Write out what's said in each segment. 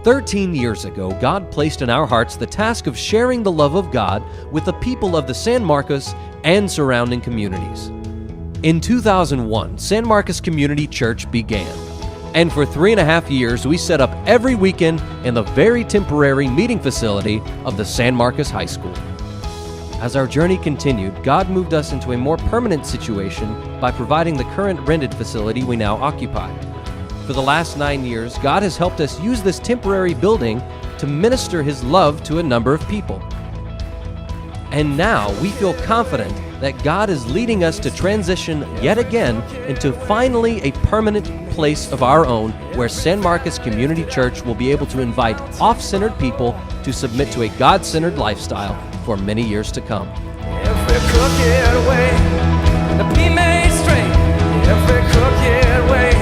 13 years ago, God placed in our hearts the task of sharing the love of God with the people of the San Marcos and surrounding communities. In 2001, San Marcos Community Church began, and for 3.5 years we set up every weekend in the very temporary meeting facility of the San Marcos High School. As our journey continued, God moved us into a more permanent situation by providing the current rented facility we now occupy. For the last 9 years, God has helped us use this temporary building to minister His love to a number of people. And now we feel confident that God is leading us to transition yet again into finally a permanent place of our own where San Marcos Community Church will be able to invite off-centered people to submit to a God-centered lifestyle for many years to come. Every crooked way will be made straight. Every crooked way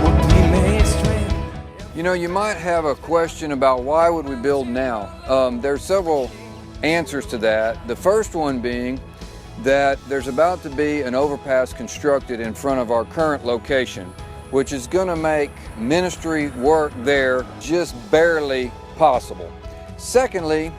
will be made straight. You know, you might have a question about why would we build now? There's several answers to that. The first one being that there's about to be an overpass constructed in front of our current location, which is going to make ministry work there just barely possible. Secondly,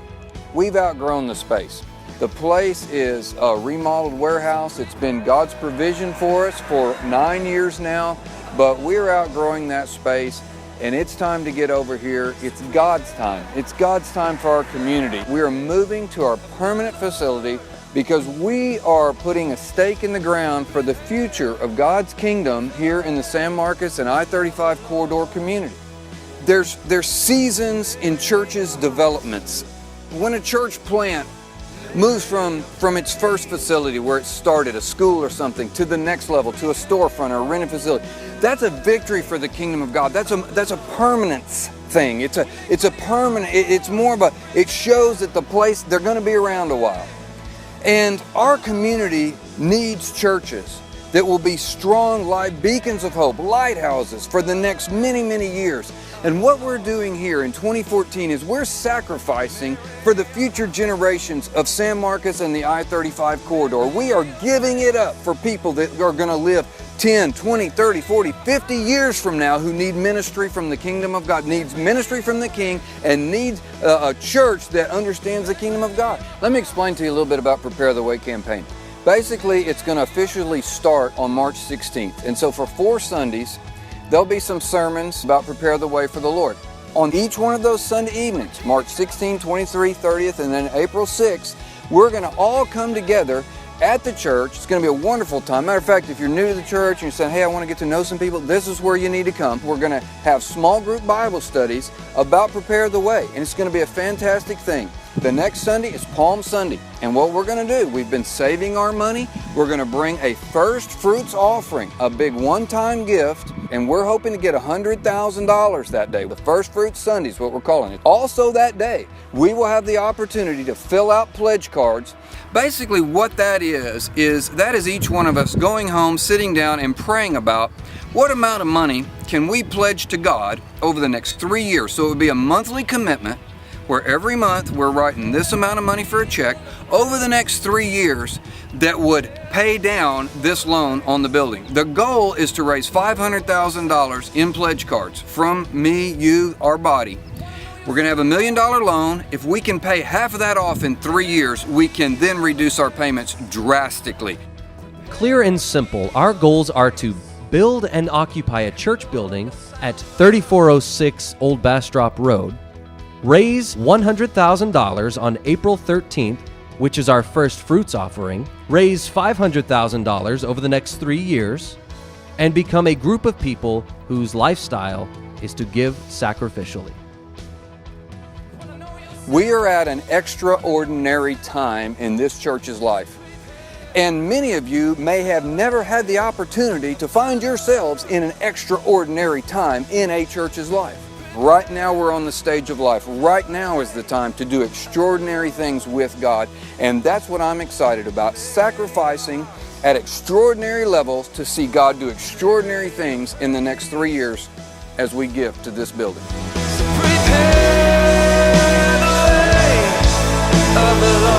we've outgrown the space. The place is a remodeled warehouse. It's been God's provision for us for 9 years now, but we're outgrowing that space, and it's time to get over here. It's God's time. It's God's time for our community. We are moving to our permanent facility because we are putting a stake in the ground for the future of God's kingdom here in the San Marcos and I-35 corridor community. There's seasons in churches' developments. When a church plant moves from its first facility where it started, a school or something, to the next level, to a storefront or a rented facility, that's a victory for the kingdom of God. That's a permanence thing. It's a permanent. It's more of a. It shows that the place they're going to be around a while. And our community needs churches that will be strong light beacons of hope, lighthouses for the next many, many years. And what we're doing here in 2014 is we're sacrificing for the future generations of San Marcos and the I-35 corridor. We are giving it up for people that are going to live 10, 20, 30, 40, 50 years from now who need ministry from the kingdom of God, needs ministry from the King, and needs a church that understands the kingdom of God. Let me explain to you a little bit about Prepare the Way campaign. Basically, it's going to officially start on March 16th. And so for 4 Sundays, there'll be some sermons about Prepare the Way for the Lord. On each one of those Sunday evenings, March 16, 23, 30th, and then April 6th, we're going to all come together at the church. It's going to be a wonderful time. Matter of fact, if you're new to the church and you're saying, hey, I want to get to know some people, this is where you need to come. We're going to have small group Bible studies about Prepare the Way, and it's going to be a fantastic thing. The next Sunday is Palm Sunday, and what we're going to do, we've been saving our money. We're going to bring a first fruits offering, a big one-time gift, and we're hoping to get $100,000 that day. The First Fruits Sunday is what we're calling it. Also that day, we will have the opportunity to fill out pledge cards. Basically what that is each one of us going home, sitting down and praying about what amount of money can we pledge to God over the next 3 years. So it would be a monthly commitment where every month we're writing this amount of money for a check over the next 3 years that would pay down this loan on the building. The goal is to raise $500,000 in pledge cards from me, you, our body. We're going to have $1 million loan. If we can pay half of that off in 3 years, we can then reduce our payments drastically. Clear and simple, our goals are to build and occupy a church building at 3406 Old Bastrop Road, raise $100,000 on April 13th, which is our first fruits offering, raise $500,000 over the next 3 years, and become a group of people whose lifestyle is to give sacrificially. We are at an extraordinary time in this church's life. And many of you may have never had the opportunity to find yourselves in an extraordinary time in a church's life. Right now we're on the stage of life. Right now is the time to do extraordinary things with God. And that's what I'm excited about, sacrificing at extraordinary levels to see God do extraordinary things in the next 3 years as we give to this building. Prepare the way of the Lord.